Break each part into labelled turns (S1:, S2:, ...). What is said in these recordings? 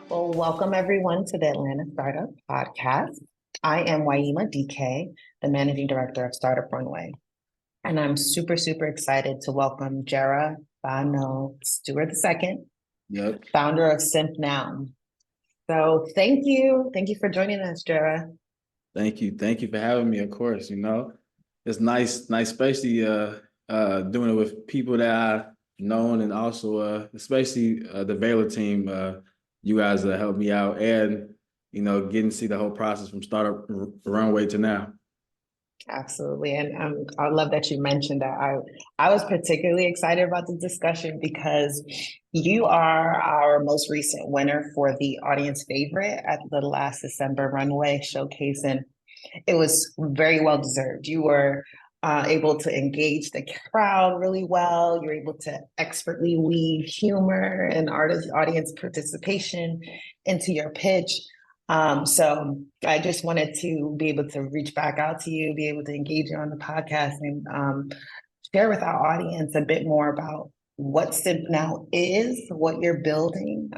S1: Well, welcome everyone to the Atlanta Startup Podcast. I am Waima DK, the Managing Director of Startup Runway, and I'm super excited to welcome Gera Baano-Stewart II,
S2: Yep.
S1: founder of Simp Now. So thank you for joining us, Gera.
S2: Thank you. Thank you for having me, of course. It's nice, especially doing it with people that I've known and also especially the Valor team. You guys helped me out and getting to see the whole process from startup runway to now.
S1: Absolutely. And I love that you mentioned that. I was particularly excited about the discussion because you are our most recent winner for the audience favorite at the last December runway showcase. And it was very well deserved. You were able to engage the crowd really well. You were able to expertly weave humor and audience participation into your pitch. So I just wanted to be able to reach back out to you, be able to engage you on the podcast and share with our audience a bit more about what Simp Now is, what you're building,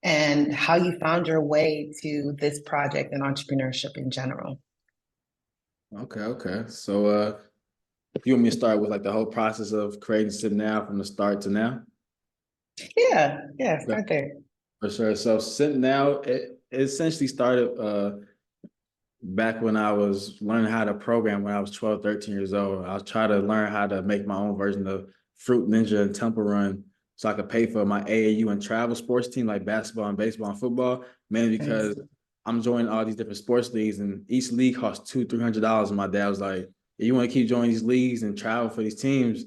S1: and how you found your way to this project and entrepreneurship in general.
S2: Okay. So if you want me to start with like the whole process of creating Simp Now from the start to now?
S1: Yeah,
S2: Okay.
S1: start there.
S2: For sure. So Simp Now, it essentially started back when I was learning how to program when I was 12, 13 years old. I was trying to learn how to make my own version of Fruit Ninja and Temple Run so I could pay for my AAU and travel sports team like basketball and baseball and football, mainly
S1: Nice.
S2: because I'm joining all these different sports leagues and each league costs $200-$300. And my dad was like, if you want to keep joining these leagues and travel for these teams,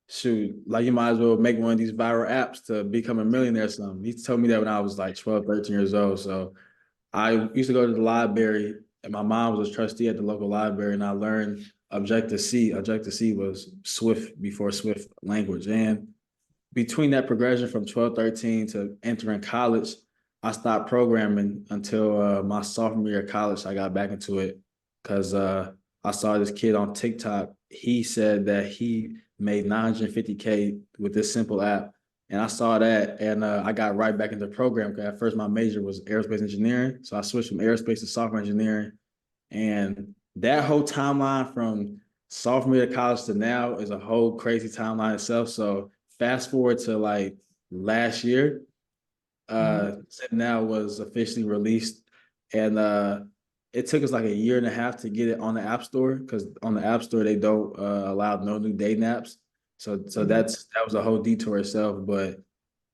S2: shoot, like you might as well make one of these viral apps to become a millionaire or something. He told me that when I was like 12, 13 years old. So I used to go to the library, and my mom was a trustee at the local library, and I learned Objective-C. Objective-C was Swift before Swift language. And between that progression from 12, 13 to entering college, I stopped programming until my sophomore year of college. I got back into it because I saw this kid on TikTok. He said that he made 950K with this simple app. And I saw that and I got right back into the program because at first my major was aerospace engineering. So I switched from aerospace to software engineering. And that whole timeline from sophomore year of college to now is a whole crazy timeline itself. So fast forward to like last year, Simp Now was officially released. And it took us like a year and a half to get it on the App Store because on the App Store they don't allow no new dating apps. So that was a whole detour itself. But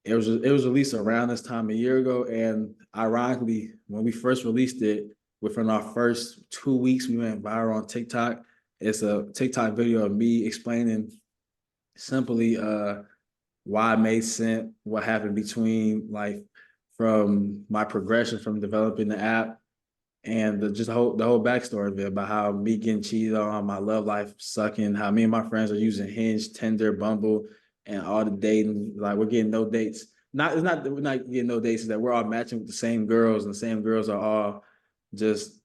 S2: it was released around this time a year ago. And ironically, when we first released it, within our first 2 weeks, we went viral on TikTok. It's a TikTok video of me explaining simply why I made Simp, what happened between like from my progression from developing the app and just the whole backstory of it about how me getting cheated on, my love life sucking, how me and my friends are using Hinge, Tinder, Bumble, and all the dating. Like we're getting no dates. It's not that we're not getting no dates, it's that we're all matching with the same girls, and the same girls are all just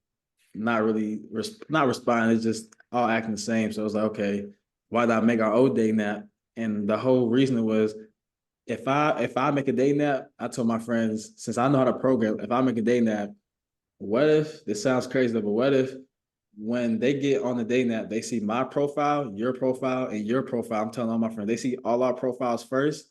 S2: not really not responding. It's just all acting the same. So it was like, okay, why did I make our old dating app? And the whole reason was if I make a dating app, I told my friends, since I know how to program, if I make a dating app, what if this sounds crazy, but what if when they get on the dating app, they see my profile, and your profile? I'm telling all my friends, they see all our profiles first,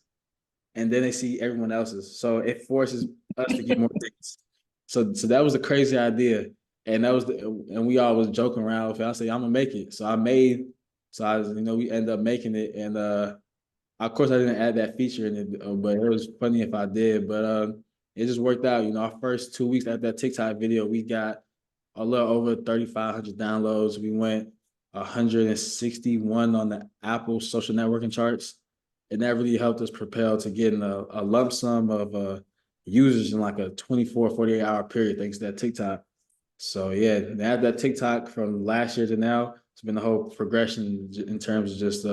S2: and then they see everyone else's. So it forces us to get more dates. So that was a crazy idea, and and we all was joking around with it. I said, I'm gonna make it. We end up making it, and of course I didn't add that feature in it, but it was funny if I did. But it just worked out. Our first 2 weeks after that TikTok video, we got a little over 3,500 downloads. We went 161 on the Apple social networking charts. And that really helped us propel to getting a lump sum of users in like a 24, 48-hour period, thanks to that TikTok. So yeah, add that TikTok from last year to now, it's been a whole progression in terms of just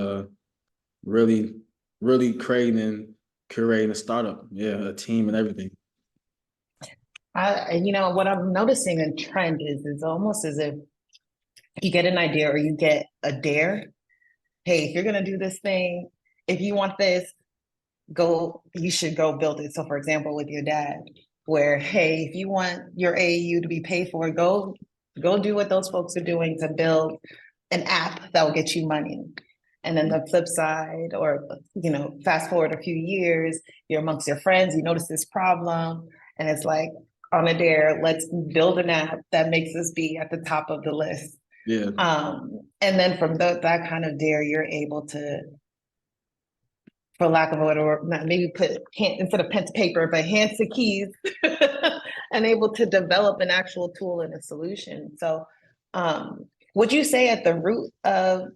S2: really, really creating and curating a startup. Yeah, a team and everything.
S1: What I'm noticing a trend is it's almost as if you get an idea or you get a dare. Hey, if you're gonna do this thing, if you want this, you should go build it. So for example, with your dad, where, hey, if you want your AAU to be paid for, go do what those folks are doing to build an app that will get you money. And then the flip side, or fast forward a few years, you're amongst your friends, you notice this problem, and it's like, on a dare, let's build an app that makes us be at the top of the list.
S2: Yeah.
S1: And then from that kind of dare, you're able to, for lack of a word, or maybe instead of pen to paper, but hands to keys, and able to develop an actual tool and a solution. So, would you say at the root of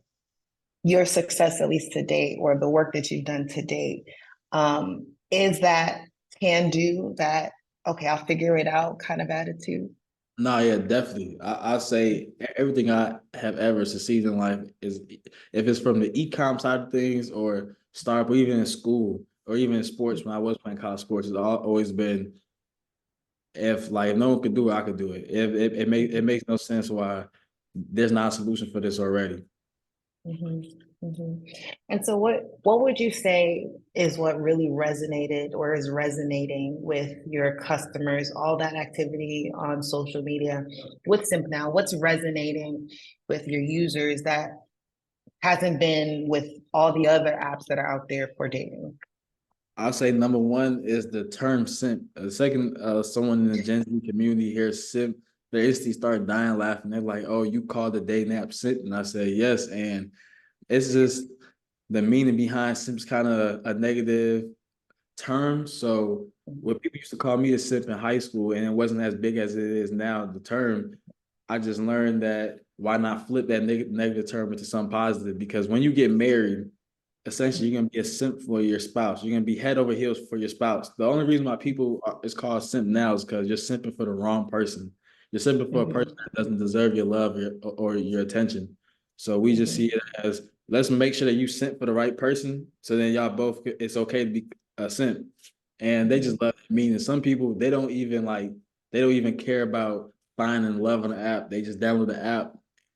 S1: your success, at least to date, or the work that you've done to date, is that can do, that, okay, I'll figure it out kind of attitude?
S2: No, yeah, definitely. I say everything I have ever succeeded in life is, if it's from the e-com side of things or startup, or even in school or even in sports. When I was playing college sports, it's always been, if no one could do it, I could do it. If it makes no sense why there's not a solution for this already.
S1: And so what would you say is what really resonated or is resonating with your customers, all that activity on social media with Simp now? What's resonating with your users that hasn't been with all the other apps that are out there for dating?
S2: I'll say number one is the term simp. Second, someone in the Gen Z community hears simp, they instantly start dying laughing. They're like, "Oh, you called the dating app simp?" And I say, "Yes." And it's just the meaning behind simp's kind of a negative term. So what people used to call me a simp in high school, and it wasn't as big as it is now, the term, I just learned that why not flip that negative term into something positive? Because when you get married, essentially you're gonna be a simp for your spouse. You're gonna be head over heels for your spouse. The only reason why people is called simp now is because you're simping for the wrong person. You're simping for a person that doesn't deserve your love or your attention. So we just see it as, let's make sure that you simp for the right person. So then y'all both, it's okay to be a simp. And they just love it. Meaning some people, they don't even care about finding love on the app. They just download the app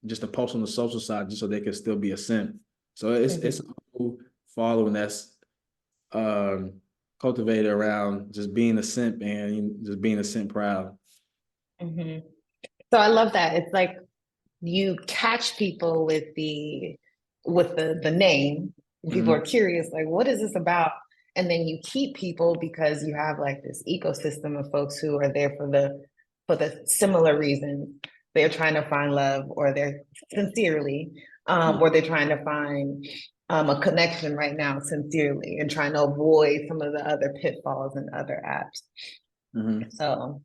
S2: just to post on the social side just so they can still be a simp. So it's a whole following that's cultivated around just being a simp and just being a simp proud.
S1: So I love that. It's like you catch people with the name. People are curious, like, what is this about? And then you keep people because you have like this ecosystem of folks who are there for the similar reasons. They're trying to find love, or they're sincerely, or they're trying to find a connection right now sincerely, and trying to avoid some of the other pitfalls in other apps. So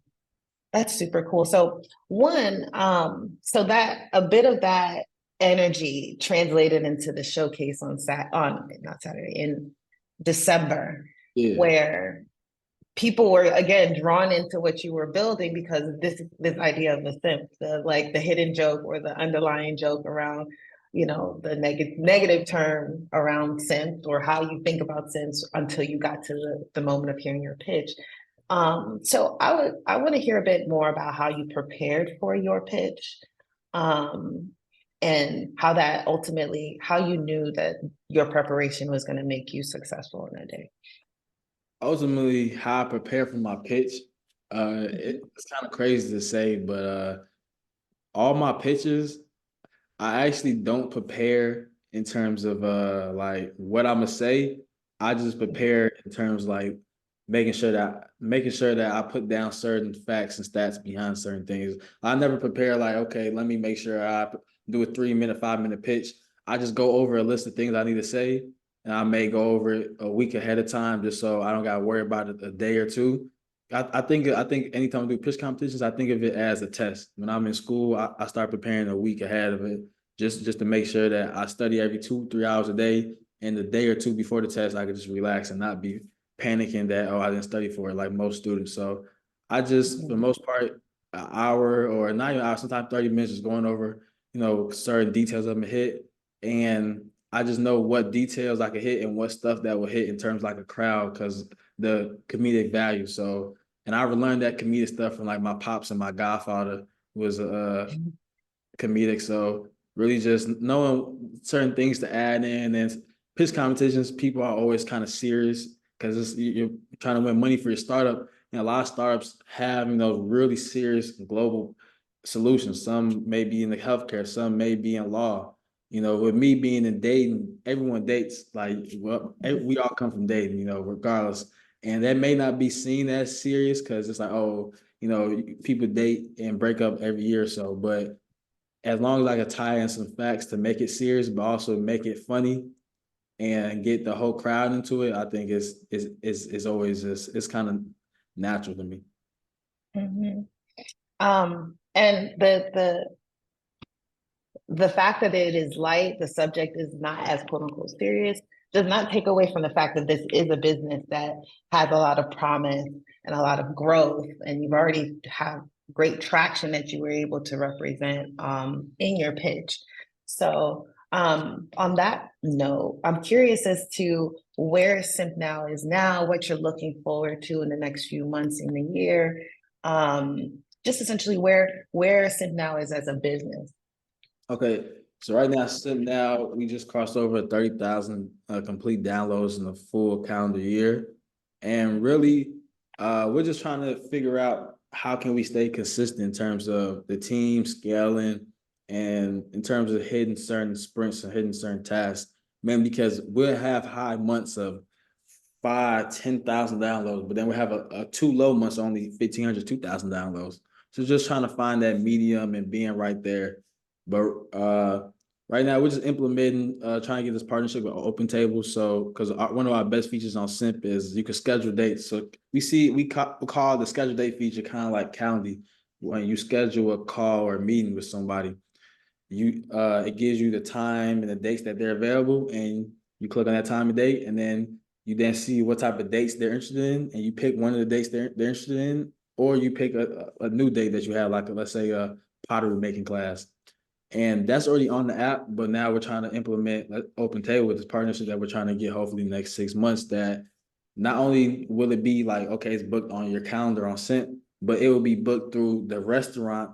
S1: that's super cool. So so that a bit of that energy translated into the showcase on not Saturday, in December,
S2: Yeah.
S1: where people were again drawn into what you were building because this idea of the simp, the hidden joke or the underlying joke around, the negative term around simp, or how you think about simps until you got to the moment of hearing your pitch. So I want to hear a bit more about how you prepared for your pitch, and how you knew that your preparation was going to make you successful in a day.
S2: Ultimately, how I prepare for my pitch, it's kind of crazy to say, but all my pitches, I actually don't prepare in terms of what I'm gonna say. I just prepare in terms making sure that I put down certain facts and stats behind certain things. I never prepare like, okay, let me make sure I do a 3-minute, 5-minute pitch. I just go over a list of things I need to say, and I may go over it a week ahead of time just so I don't gotta worry about it a day or two. I think anytime I do pitch competitions, I think of it as a test. When I'm in school, I start preparing a week ahead of it, just to make sure that I study every 2-3 hours a day, and the day or two before the test, I could just relax and not be panicking that, oh, I didn't study for it like most students. So I just, for the most part, an hour or not even an hour, sometimes 30 minutes, just going over, certain details I'm gonna hit. And I just know what details I could hit and what stuff that will hit in terms like a crowd, because the comedic value. So, and I learned that comedic stuff from like my pops and my godfather was comedic. So really just knowing certain things to add in. And pitch competitions, people are always kind of serious. because you're trying to win money for your startup. And a lot of startups have, really serious global solutions. Some may be in the healthcare, some may be in law. With me being in dating, everyone dates. Like, well, we all come from dating, regardless. And that may not be seen as serious because it's like, oh, people date and break up every year or so. But as long as I can tie in some facts to make it serious, but also make it funny and get the whole crowd into it, I think it's always just, it's kind of natural to me.
S1: Mhm. And the fact that it is light, the subject is not as quote unquote serious, does not take away from the fact that this is a business that has a lot of promise and a lot of growth, and you've already have great traction that you were able to represent in your pitch. So on that note, I'm curious as to where Simp now is now, what you're looking forward to in the next few months in the year. Just essentially where Simp now is as a business.
S2: Okay, so right now, we just crossed over 30,000 complete downloads in a full calendar year. And really, we're just trying to figure out how can we stay consistent in terms of the team scaling and in terms of hitting certain sprints and hitting certain tasks. Man, because we'll have high months of 10,000 downloads, but then we have a two low months, only 1,500, 2,000 downloads. So just trying to find that medium and being right there. But right now we're just implementing, trying to get this partnership with Open Table. So because one of our best features on Simp is you can schedule dates. So we call the schedule date feature kind of like Calendly. When you schedule a call or a meeting with somebody, it gives you the time and the dates that they're available, and you click on that time and date, and then you then see what type of dates they're interested in, and you pick one of the dates they're interested in, or you pick a new date that you have, like let's say a pottery making class. And that's already on the app, but now we're trying to implement Open Table with this partnership that we're trying to get hopefully in the next 6 months, that not only will it be like, okay, it's booked on your calendar on Simp, but it will be booked through the restaurant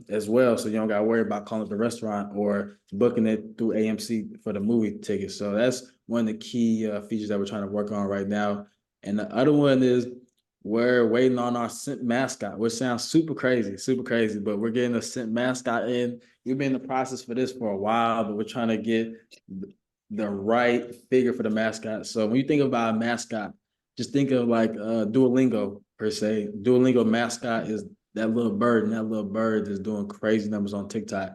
S2: as well. So you don't got to worry about calling up the restaurant or booking it through AMC for the movie tickets. So that's one of the key features that we're trying to work on right now. And the other one is we're waiting on our Simp mascot, which sounds super crazy, but we're getting a Simp mascot in. We've been in the process for this for a while, but we're trying to get the right figure for the mascot. So when you think about a mascot, just think of like Duolingo per se. Duolingo mascot is that little bird, and that little bird is doing crazy numbers on TikTok.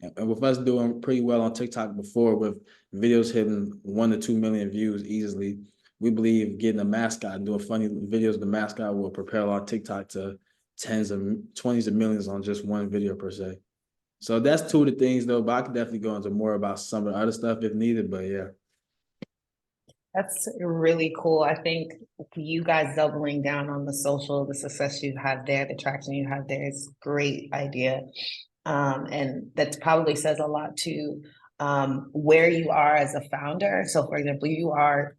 S2: And with us doing pretty well on TikTok before, with videos hitting 1 to 2 million views easily, we believe getting a mascot and doing funny videos of the mascot will propel our TikTok to tens of 20s of millions on just one video per se. So that's two of the things though, but I could definitely go into more about some of the other stuff if needed, but yeah.
S1: That's really cool. I think you guys doubling down on the social, the success you have there, the traction you have there is a great idea. And that probably says a lot to where you are as a founder. So for example, you are,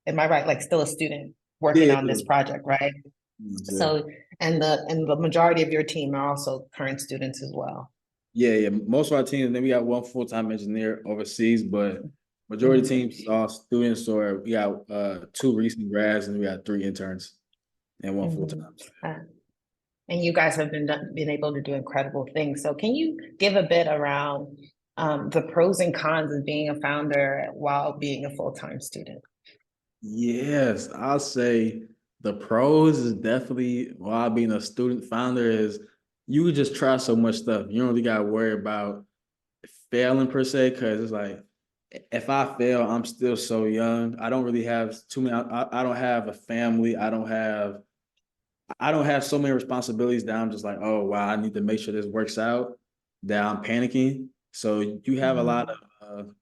S1: am I right, like still a student working
S2: Yeah,
S1: on this project, right?
S2: yeah.
S1: So and the majority of your team are also current students as well.
S2: Yeah. Most of our teams, then we got one full-time engineer overseas, but majority of
S1: Mhm.
S2: teams are students, or we got two recent grads and we got 3 interns and one
S1: Mhm.
S2: full-time.
S1: And you guys have been able to do incredible things. So can you give a bit around the pros and cons of being a founder while being a full-time student?
S2: Yes, I'll say the pros is definitely, while being a student founder, is you could just try so much stuff. You don't really got to worry about failing per se, because it's like if I fail, I'm still so young. I don't really have too many. I don't have a family. I don't have so many responsibilities that I'm just like, oh wow, I need to make sure this works out. That I'm panicking. So you have a lot of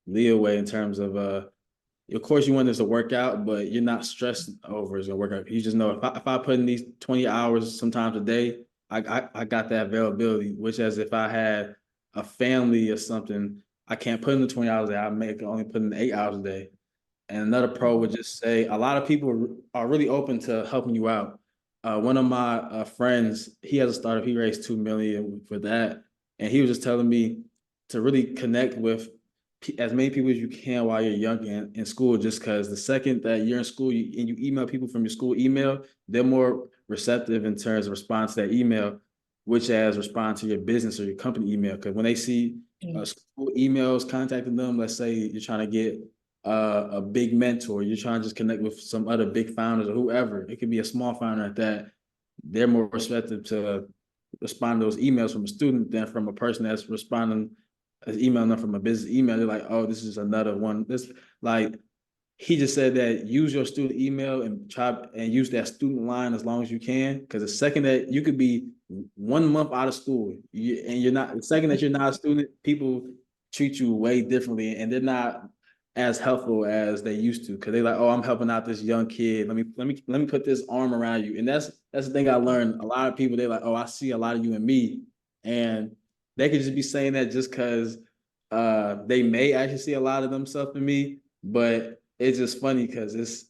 S2: leeway in terms of of course you want this to work out, but you're not stressed over it's gonna work out. You just know if I put in these 20 hours sometimes a day, I got that availability. Which as if I had a family or something, I can't put in the 20 hours a day. I make only put in 8 hours a day. And another pro would just say a lot of people are really open to helping you out. One of my friends, he has a startup. He raised 2 million for that, and he was just telling me to really connect with as many people as you can while you're young in school, just because the second that you're in school and you email people from your school email, they're more receptive in terms of response to that email, which as respond to your business or your company email. Because when they see school emails contacting them, let's say you're trying to get a big mentor, you're trying to just connect with some other big founders or whoever, it could be a small founder at that, they're more receptive to respond to those emails from a student than from a person that's responding emailing them from a business email. They're like, oh, this is another one. This like he just said that use your student email and try and use that student line as long as you can. Because the second that you could be 1 month out of school and you're not, the second that you're not a student, people treat you way differently and they're not as helpful as they used to. Because they're like, oh, I'm helping out this young kid. Let me put this arm around you. And that's the thing I learned. A lot of people, they're like, oh, I see a lot of you in me. And they could just be saying that just because they may actually see a lot of themselves in me, but it's just funny because it's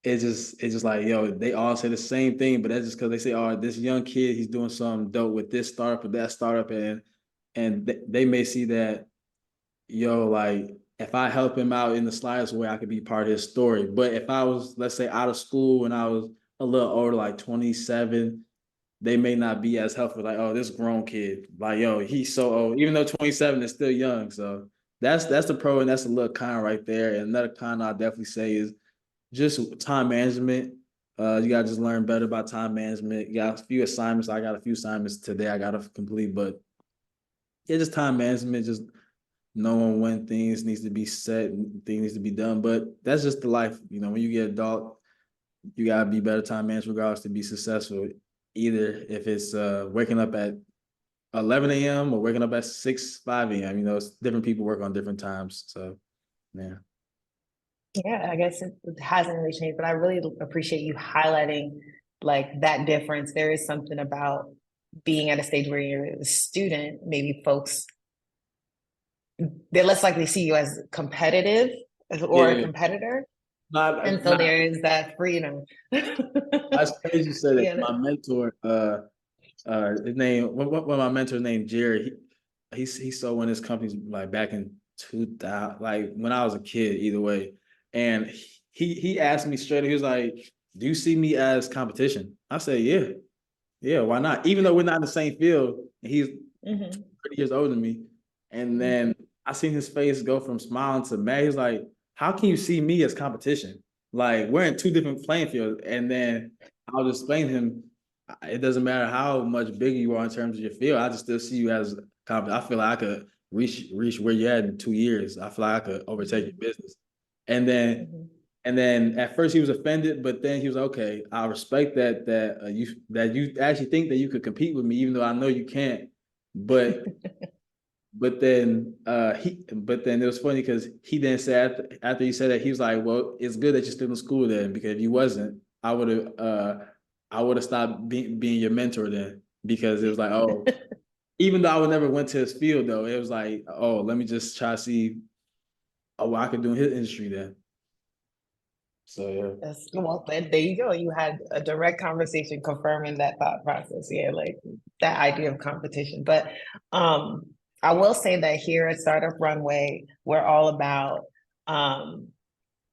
S2: just like, yo, they all say the same thing, but that's just because they say, oh, this young kid, he's doing something dope with this startup or that startup, and they may see that, yo, like if I help him out in the slightest way, I could be part of his story. But if I was, let's say, out of school and I was a little older, like 27, they may not be as helpful. Like, oh, this grown kid, like, yo, he's so old. Even though 27 is still young. So that's the pro and that's a little con right there. And another con I'll definitely say is just time management. You gotta just learn better about time management. You got a few assignments. I got a few assignments today I gotta complete, but yeah, just time management, just knowing when things needs to be set and things needs to be done. But that's just the life. You know, when you get adult, you gotta be better time management regardless to be successful. Either if it's waking up at 11 a.m. or waking up at 5 a.m. You know, it's different people work on different times. So yeah.
S1: Yeah, I guess it hasn't really changed, but I really appreciate you highlighting like that difference. There is something about being at a stage where you're a student, maybe folks, they're less likely to see you as competitive or a
S2: Yeah.
S1: competitor. And so
S2: Not
S1: there is that freedom.
S2: that's crazy you said it.
S1: You know?
S2: My mentor, his name, what my mentor's name, Gera, he sold one of his companies like back in 2000, like when I was a kid, either way. And he asked me straight, he was like, do you see me as competition? I said, yeah. Yeah, why not? Even though we're not in the same field, and he's
S1: Mhm.
S2: 30 years older than me. And then I seen his face go from smiling to mad. He's like, how can you see me as competition? Like, we're in two different playing fields. And then I'll just explain to him, it doesn't matter how much bigger you are in terms of your field. I just still see you as competition. I feel like I could reach where you're at in 2 years. I feel like I could overtake your business. And then
S1: Mhm.
S2: and then at first he was offended, but then he was okay. I respect that you actually think that you could compete with me, even though I know you can't. But but then it was funny because he then said after he said that, he was like, well, it's good that you're still in school then, because if you wasn't, I would have stopped being your mentor then, because it was like, oh, even though I would never went to his field though, it was like, oh, let me just try to see what I could do in his industry then. So yeah.
S1: Well, there you go. You had a direct conversation confirming that thought process. Yeah, like that idea of competition. But um, I will say that here at Startup Runway, we're all about um,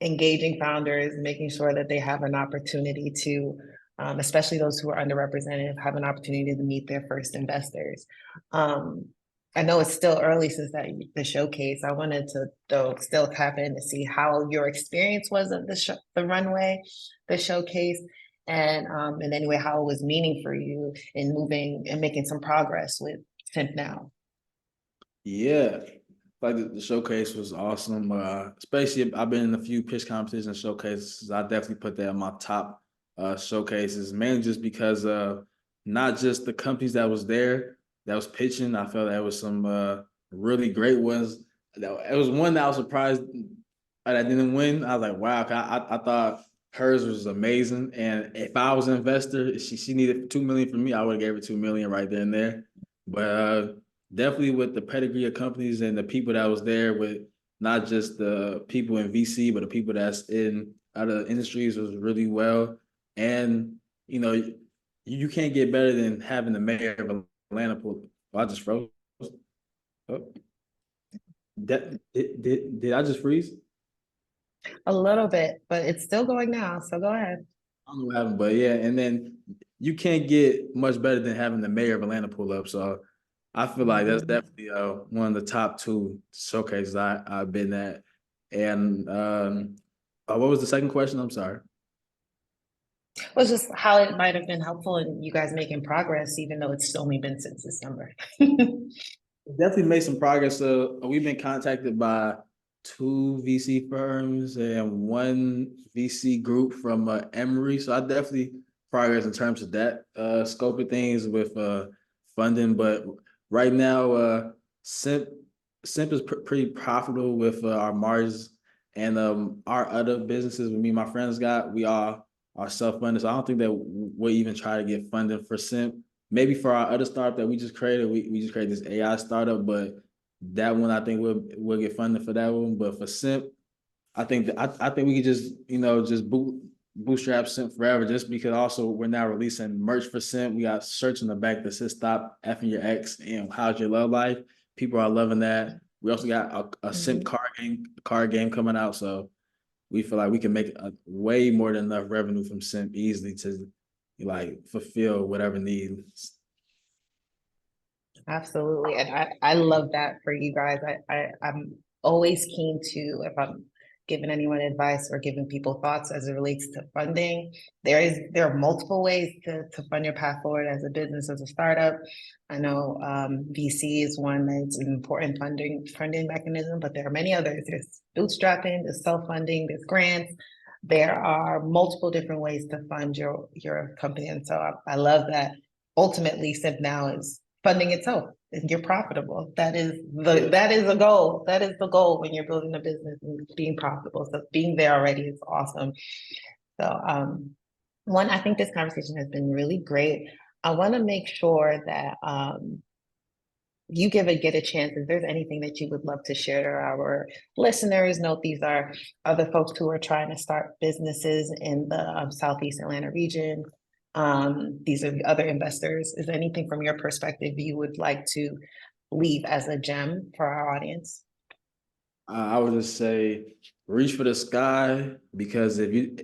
S1: engaging founders, making sure that they have an opportunity to, especially those who are underrepresented, have an opportunity to meet their first investors. Um, I know it's still early since the showcase. I wanted to though still tap in to see how your experience was at the runway, the showcase, and anyway how it was meaning for you in moving and making some progress with Simp now.
S2: Yeah, like the showcase was awesome. Especially I've been in a few pitch competitions and showcases. I definitely put that in my top showcases, mainly just because not just the companies that was there that was pitching. I felt that was some really great ones. It was one that I was surprised that I didn't win. I was like, wow, 'cause I thought hers was amazing. And if I was an investor, if she needed 2 million from me, I would have gave her 2 million right then and there. But definitely with the pedigree of companies and the people that was there, with not just the people in VC, but the people that's in other industries, was really well. And you can't get better than having the mayor of Atlanta pull. Oh, I just froze. Oh. Did I just freeze?
S1: A little bit, but it's still going now. So go ahead.
S2: I don't know what happened, but yeah, and then you can't get much better than having the mayor of Atlanta pull up. So I feel like that's
S1: Mhm.
S2: definitely one of the top two showcases I've been at. And what was the second question? I'm sorry.
S1: Was just how it might have been helpful in you guys making progress, even though it's only been since December.
S2: Definitely made some progress. We've been contacted by two VC firms and one VC group from Emory. So I definitely progress in terms of that scope of things with funding. But right now, Simp Simp is pretty profitable with our margins, and our other businesses. Me and my friends got we all are self funded. So I don't think that we'll even try to get funding for Simp. Maybe for our other startup that we just created, we just created this AI startup, but that one I think we'll get funding for that one. But for Simp, I think that I think we could just just bootstrap Simp forever. Just because also we're now releasing merch for Simp. We got shirts in the back that says "Stop effing your ex" and "How's your love life." People are loving that. We also got a Simp
S1: Mhm.
S2: card game coming out, so we feel like we can make way more than enough revenue from Simp easily to like fulfill whatever needs.
S1: Absolutely. And I love that for you guys. I'm always keen to, if I'm giving anyone advice or giving people thoughts as it relates to funding, there are multiple ways to fund your path forward as a business, as a startup. I know VC is one that's an important funding mechanism, but there are many others. There's bootstrapping, there's self-funding, there's grants. There are multiple different ways to fund your company. And so I love that ultimately Simp now is funding itself and you're profitable. That is a goal. That is the goal when you're building a business and being profitable. So being there already is awesome. So one, I think this conversation has been really great. I want to make sure that you get a chance if there's anything that you would love to share to our listeners. Note these are other folks who are trying to start businesses in the Southeast Atlanta region. These are other investors. Is there anything from your perspective you would like to leave as a gem for our audience?
S2: I would just say reach for the sky because if you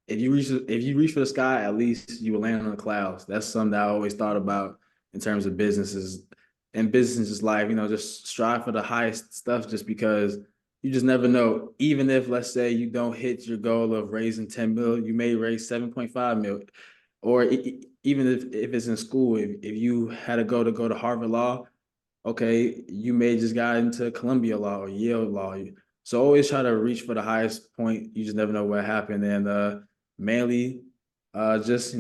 S2: reach for the sky, at least you will land on the clouds. That's something that I always thought about in terms of businesses and businesses life. Just strive for the highest stuff just because you just never know. Even if let's say you don't hit your goal of raising 10 mil, you may raise 7.5 mil. Or even if it's in school, if you had a goal to go to Harvard Law, okay, you may just got into Columbia Law or Yale Law. So always try to reach for the highest point. You just never know what happened. And mainly just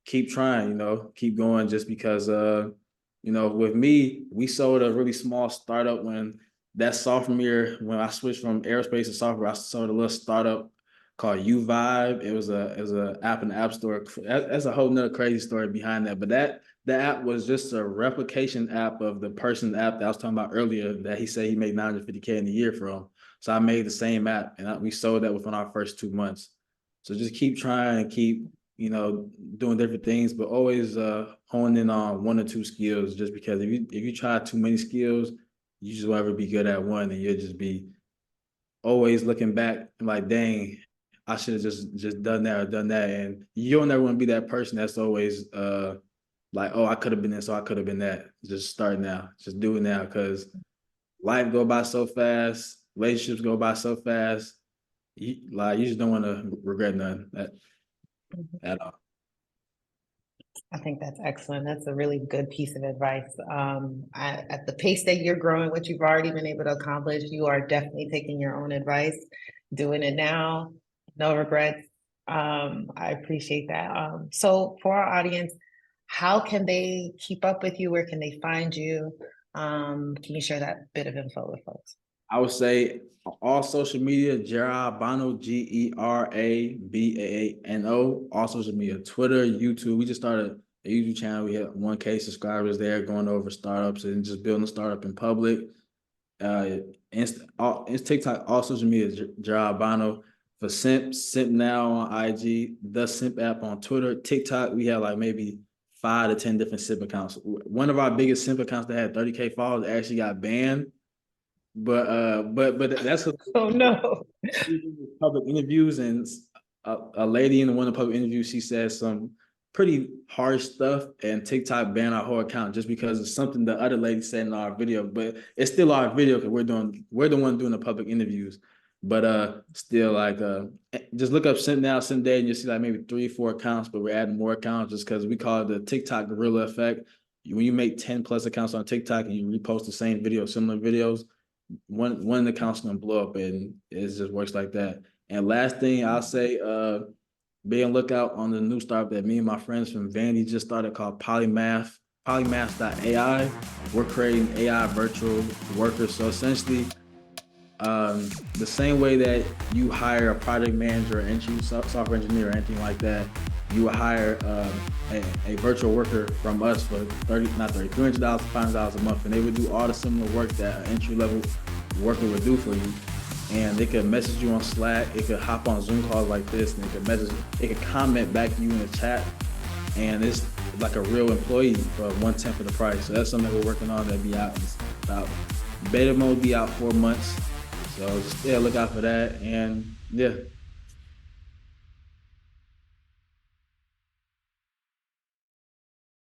S2: keep trying, keep going just because with me, we sold a really small startup when that sophomore year, when I switched from aerospace to software, I sold a little startup called U Vibe. It was a app in the app store. That's a whole nother crazy story behind that. But the app was just a replication app of the person app that I was talking about earlier that he said he made 950K in a year from. So I made the same app and we sold that within our first 2 months. So just keep trying and keep, doing different things, but always honing in on one or two skills. Just because if you try too many skills, you just won't ever be good at one, and you'll just be always looking back and like, dang, I should have just done that or done that. And you'll never want to be that person that's always like, oh, I could have been this, so I could have been that. Just start now. Just do it now because life go by so fast, relationships go by so fast. You just don't want to regret none at all.
S1: I think that's excellent. That's a really good piece of advice. At the pace that you're growing, what you've already been able to accomplish, you are definitely taking your own advice, doing it now, no regrets. I appreciate that. So for our audience, how can they keep up with you? Where can they find you? Can you share that bit of info with folks?
S2: I would say all social media, Gera Bano, Gerabano. All social media, Twitter, YouTube. We just started a YouTube channel. We had 1K subscribers there, going over startups and just building a startup in public. It's TikTok, all social media, Gerard Bano. For Simp now on IG, the Simp app on Twitter, TikTok. We have like maybe 5 to 10 different Simp accounts. One of our biggest Simp accounts that had 30K followers actually got banned but that's
S1: Oh no.
S2: public interviews, and a lady in one of the public interviews, she said some pretty harsh stuff, and TikTok banned our whole account just because of something the other lady said in our video. But it's still our video because we're the one doing the public interviews. But still, like just look up Simp now, Simp Day, and you'll see like maybe 3-4 accounts, but we're adding more accounts just because we call it the TikTok gorilla effect. When you make 10 plus accounts on TikTok and you repost the same video, similar videos, one account's gonna blow up, and it just works like that. And last thing I'll say, be on lookout on the new startup that me and my friends from Vandy just started called Polymath.ai. We're creating AI virtual workers. So essentially, the same way that you hire a project manager, or software engineer, or anything like that, you would hire a virtual worker from us for $300, $500 a month, and they would do all the similar work that an entry-level worker would do for you. And they could message you on Slack, it could hop on Zoom calls like this, and it could comment back to you in the chat, and it's like a real employee for 1/10 of the price. So that's something that we're working on that'll be out about beta mode, be out 4 months. So just, yeah, look out for that. And yeah,